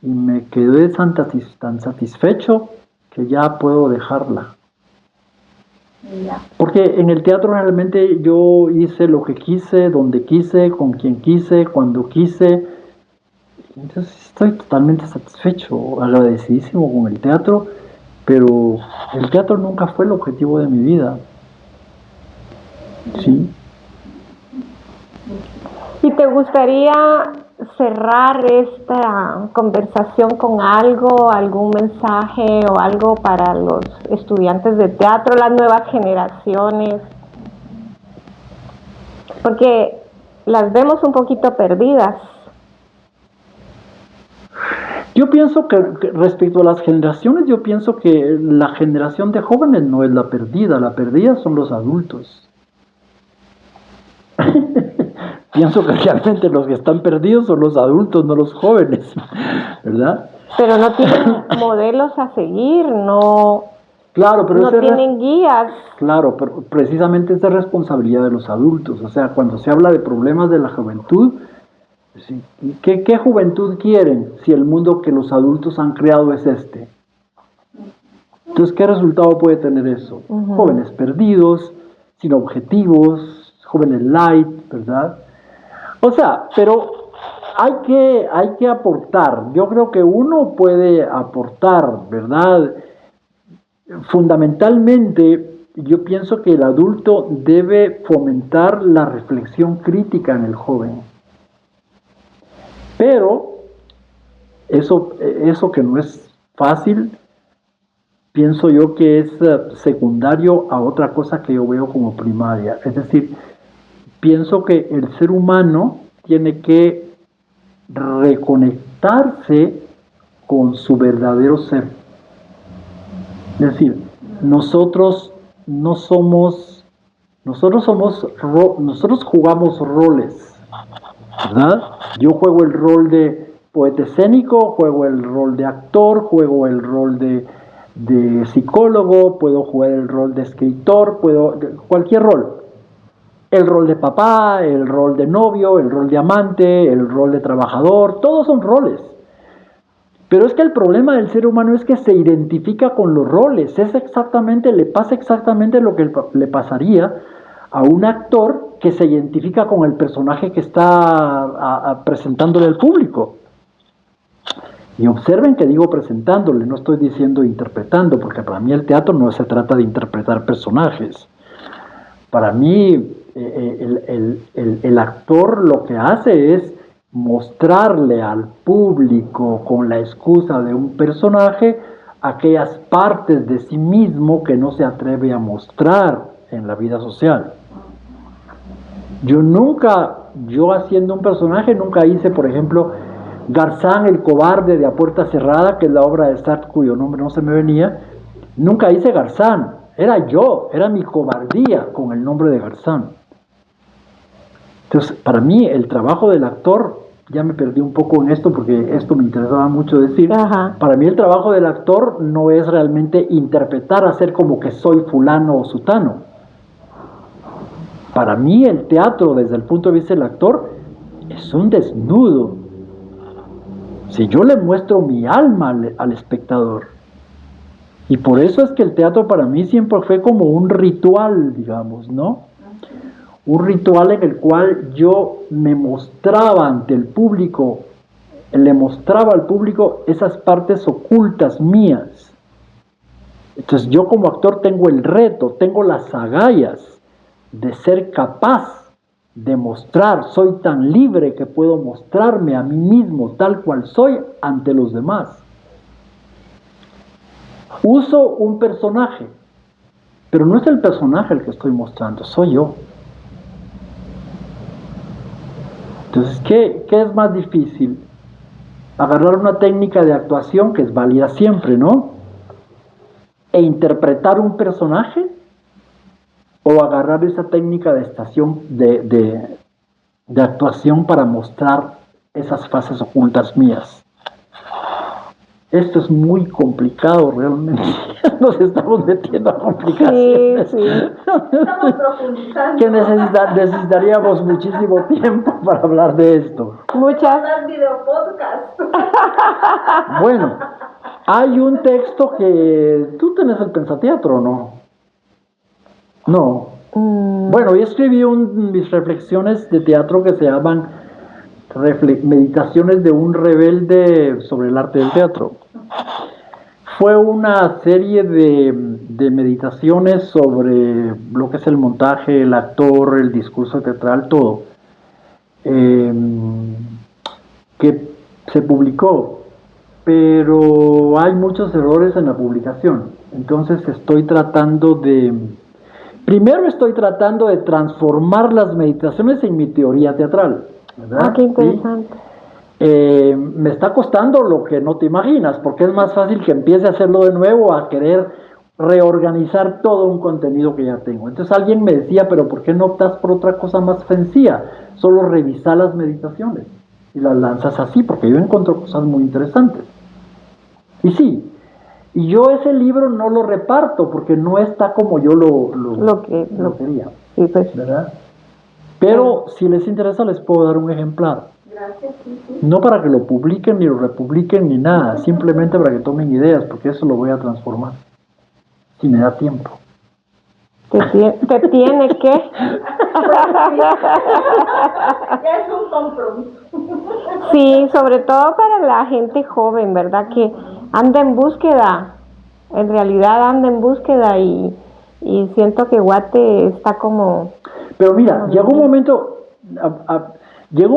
y me quedé tan satisfecho que ya puedo dejarla. Porque en el teatro realmente yo hice lo que quise, donde quise, con quien quise, cuando quise. Entonces estoy totalmente satisfecho, agradecidísimo con el teatro, pero el teatro nunca fue el objetivo de mi vida. ¿Sí? ¿Y te gustaría cerrar esta conversación con algo, algún mensaje o algo para los estudiantes de teatro, las nuevas generaciones? Porque las vemos un poquito perdidas. Yo pienso que respecto a las generaciones, yo pienso que la generación de jóvenes no es la perdida son los adultos. Pienso que realmente los que están perdidos son los adultos, no los jóvenes, ¿verdad? Pero no tienen modelos a seguir, no, claro, pero no tienen guías. Claro, pero precisamente es de responsabilidad de los adultos. O sea, cuando se habla de problemas de la juventud, ¿qué juventud quieren si el mundo que los adultos han creado es este? Entonces, ¿qué resultado puede tener eso? Jóvenes perdidos, sin objetivos, jóvenes light, ¿verdad? O sea, pero hay que aportar. Yo creo que uno puede aportar, ¿verdad? Fundamentalmente, yo pienso que el adulto debe fomentar la reflexión crítica en el joven. Pero eso que no es fácil, pienso yo que es secundario a otra cosa que yo veo como primaria. Es decir, pienso que el ser humano tiene que reconectarse con su verdadero ser. Es decir, nosotros jugamos roles. ¿verdad? Yo juego el rol de poeta escénico, juego el rol de actor, juego el rol de psicólogo, puedo jugar el rol de escritor, cualquier rol. El rol de papá, el rol de novio, el rol de amante, el rol de trabajador, todos son roles. Pero es que el problema del ser humano es que se identifica con los roles. Le pasa exactamente lo que le pasaría a un actor que se identifica con el personaje que está presentándole al público. Y observen que digo presentándole, no estoy diciendo interpretando, porque para mí el teatro no se trata de interpretar personajes. Para mí el actor lo que hace es mostrarle al público con la excusa de un personaje aquellas partes de sí mismo que no se atreve a mostrar en la vida social. Yo haciendo un personaje nunca hice, por ejemplo, Garzán el cobarde de A Puerta Cerrada, que es la obra de Sartre cuyo nombre no se me venía. Nunca hice Garzán, era mi cobardía con el nombre de Garzán. Entonces, para mí el trabajo del actor, ya me perdí un poco en esto porque esto me interesaba mucho decir. Ajá. Para mí el trabajo del actor no es realmente interpretar, hacer como que soy fulano o sutano. Para mí el teatro, desde el punto de vista del actor, es un desnudo. Si yo le muestro mi alma al espectador. Y por eso es que el teatro para mí siempre fue como un ritual, digamos, ¿no? Un ritual en el cual yo me mostraba ante el público, le mostraba al público esas partes ocultas mías. Entonces yo como actor tengo el reto, tengo las agallas de ser capaz de mostrar, soy tan libre que puedo mostrarme a mí mismo tal cual soy ante los demás. Uso un personaje, pero no es el personaje el que estoy mostrando, soy yo. Entonces, ¿qué es más difícil? Agarrar una técnica de actuación que es válida siempre, ¿no? E interpretar un personaje, o agarrar esa técnica de actuación para mostrar esas fases ocultas mías. Esto es muy complicado realmente. Nos estamos metiendo a complicaciones. Sí. Estamos profundizando. Que necesitaríamos muchísimo tiempo para hablar de esto. Muchas. Videopodcast. Bueno, hay un texto que... ¿Tú tenés el pensateatro o no? No. Bueno, yo escribí mis reflexiones de teatro que se llaman Meditaciones de un rebelde sobre el arte del teatro. Fue una serie de meditaciones sobre lo que es el montaje, el actor, el discurso teatral, todo, que se publicó, pero hay muchos errores en la publicación. Entonces primero estoy tratando de transformar las meditaciones en mi teoría teatral, ¿verdad? Ah, qué interesante. Me está costando lo que no te imaginas, porque es más fácil que empiece a hacerlo de nuevo a querer reorganizar todo un contenido que ya tengo. Entonces alguien me decía, pero ¿por qué no optas por otra cosa más sencilla? Solo revisar las meditaciones y las lanzas así, porque yo encuentro cosas muy interesantes. Y sí, y yo ese libro no lo reparto porque no está como yo lo quería. Sí, pues. ¿Verdad? Pero si les interesa les puedo dar un ejemplar. Gracias, sí. No para que lo publiquen ni lo republiquen ni nada, simplemente para que tomen ideas, porque eso lo voy a transformar. Si me da tiempo. ¿Te tiene que? Ya es un compromiso. Sí, sobre todo para la gente joven, ¿verdad? Que anda en búsqueda, en realidad anda en búsqueda y siento que Guate está como... Pero mira, llegó un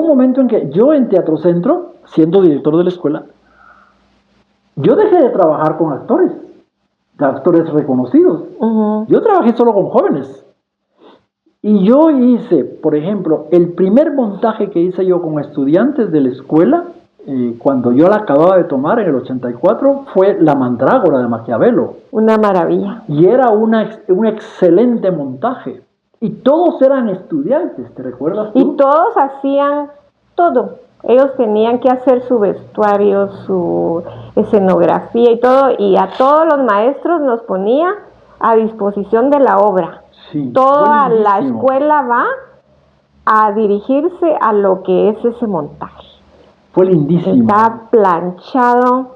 momento en que yo en Teatro Centro, siendo director de la escuela, yo dejé de trabajar con actores reconocidos. Uh-huh. Yo trabajé solo con jóvenes. Y yo hice, por ejemplo, el primer montaje que hice yo con estudiantes de la escuela, cuando yo la acababa de tomar en el 84, fue La Mandrágora de Maquiavelo. Una maravilla. Y era un excelente montaje. Y todos eran estudiantes, ¿te recuerdas tú? Y todos hacían todo. Ellos tenían que hacer su vestuario, su escenografía y todo, y a todos los maestros nos ponía a disposición de la obra. Sí, Toda la escuela va a dirigirse a lo que es ese montaje. Fue lindísimo. Está planchado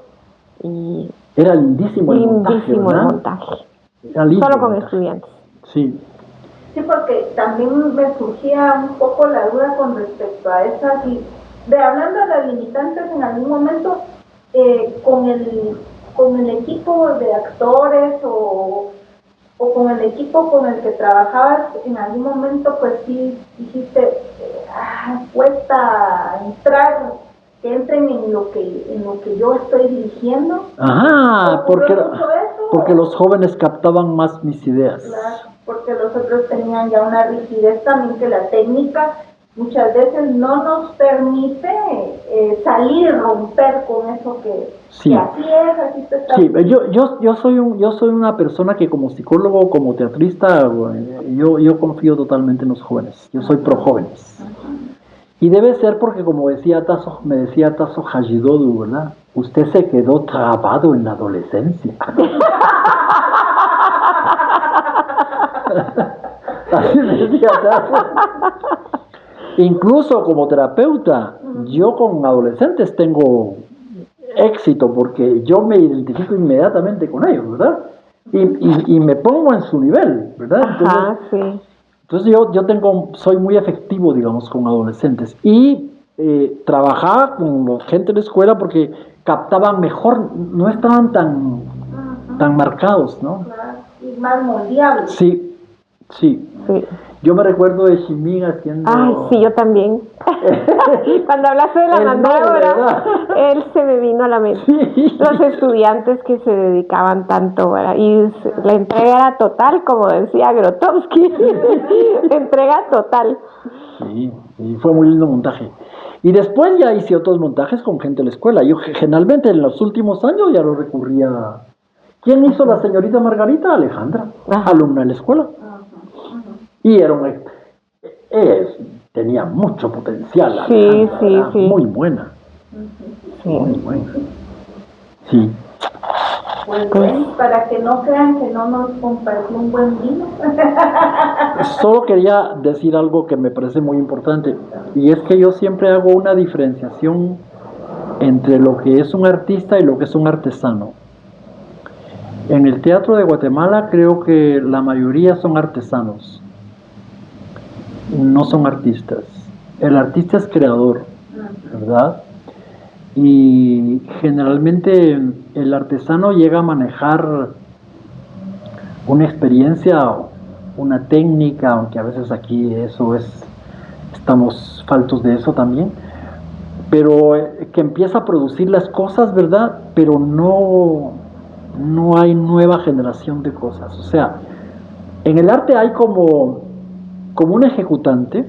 y era lindísimo el montaje, ¿verdad? El montaje. Era lindo Solo con montaje. estudiantes. Sí. Sí, porque también me surgía un poco la duda con respecto a esas, hablando de las limitantes en algún momento, con el equipo de actores o con el equipo con el que trabajabas, en algún momento pues sí dijiste, cuesta entrar, que entren en lo que yo estoy dirigiendo. Ajá, porque los jóvenes captaban más mis ideas. Claro, porque los otros tenían ya una rigidez también, que la técnica muchas veces no nos permite salir y romper con eso que así es, así se está. Sí, yo soy una persona que como psicólogo, como teatrista, yo confío totalmente en los jóvenes. Yo soy pro jóvenes. Y debe ser porque, como me decía Tasso Hashimoto, ¿verdad? Usted se quedó trabado en la adolescencia. Así me decía Tasso. Incluso como terapeuta, yo con adolescentes tengo éxito porque yo me identifico inmediatamente con ellos, ¿verdad? Y me pongo en su nivel, ¿verdad? Entonces soy muy efectivo, digamos, con adolescentes. Y trabajaba con la gente de la escuela porque captaban mejor, no estaban tan marcados, ¿no? Y más moldeables. Sí. Yo me recuerdo de Ximin haciendo... Ay, sí, yo también. Cuando hablaste de la mandrágora, él se me vino a la mente. Sí. Los estudiantes que se dedicaban tanto, ¿verdad? Y la entrega era total, como decía Grotowski. Entrega total. Sí, fue muy lindo montaje. Y después ya hice otros montajes con gente de la escuela. Yo generalmente en los últimos años ya lo recurría... ¿Quién hizo la señorita Margarita? Alejandra, alumna de la escuela. Y tenía mucho potencial. Sí. Muy buena. Muy buena. Sí. Pues, para que no crean que no nos compartió un buen vino. Solo quería decir algo que me parece muy importante. Y es que yo siempre hago una diferenciación entre lo que es un artista y lo que es un artesano. En el teatro de Guatemala creo que la mayoría son artesanos. No son artistas. El artista es creador, ¿verdad? Y generalmente el artesano llega a manejar una experiencia, una técnica, aunque a veces aquí estamos faltos de eso también, pero que empieza a producir las cosas, ¿verdad? Pero no hay nueva generación de cosas. O sea, en el arte hay como un ejecutante.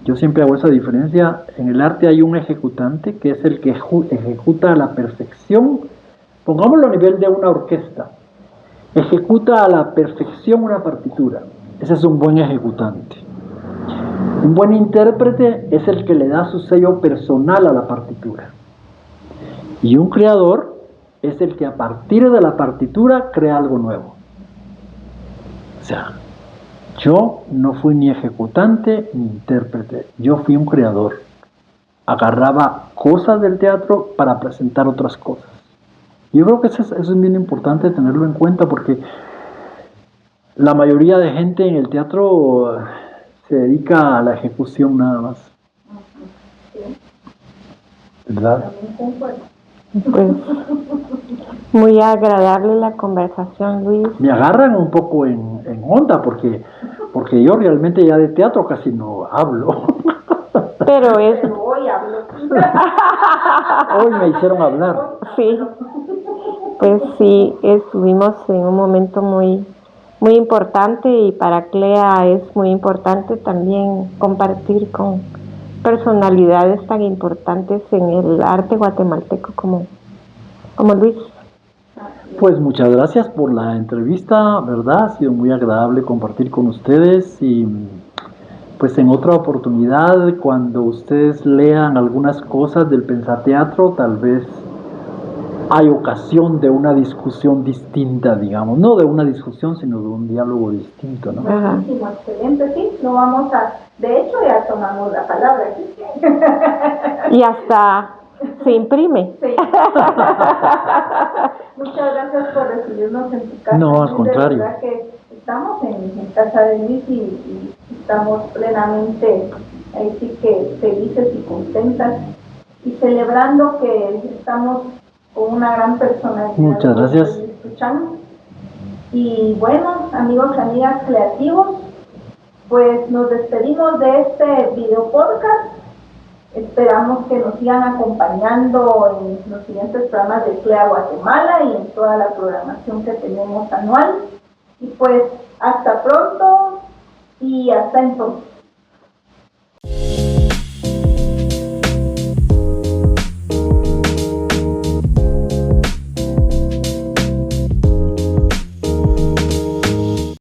Yo siempre hago esa diferencia. En el arte hay un ejecutante que es el que ejecuta a la perfección, pongámoslo a nivel de una orquesta, ejecuta a la perfección una partitura. Ese es un buen ejecutante. Un buen intérprete es el que le da su sello personal a la partitura. Y un creador es el que a partir de la partitura crea algo nuevo. O sea, yo no fui ni ejecutante ni intérprete, yo fui un creador. Agarraba cosas del teatro para presentar otras cosas. Yo creo que eso es bien importante tenerlo en cuenta porque la mayoría de gente en el teatro se dedica a la ejecución nada más. ¿Verdad? Pues muy agradable la conversación, Luis. Me agarran un poco en onda porque yo realmente ya de teatro casi no hablo. Pero hoy hablo. Hoy me hicieron hablar. Sí. Pues sí, estuvimos en un momento muy importante y para Clea es muy importante también compartir con personalidades tan importantes en el arte guatemalteco como Luis. Pues muchas gracias por la entrevista, ¿verdad? Ha sido muy agradable compartir con ustedes y pues en otra oportunidad, cuando ustedes lean algunas cosas del pensateatro, tal vez hay ocasión de una discusión distinta, digamos, no de una discusión, sino de un diálogo distinto, ¿no? Buenísimo, excelente, sí, lo vamos a, de hecho ya tomamos la palabra aquí. Y hasta se imprime. Sí. Muchas gracias por recibirnos en tu casa. No, al contrario. De verdad que estamos en casa de Luis y estamos plenamente, ahí sí que felices y contentas y celebrando que estamos con una gran personalidad. Muchas gracias. Escuchando. Y bueno, amigos y amigas creativos, pues nos despedimos de este video podcast. Esperamos que nos sigan acompañando en los siguientes programas de CLEA Guatemala y en toda la programación que tenemos anual. Y pues hasta pronto y hasta entonces.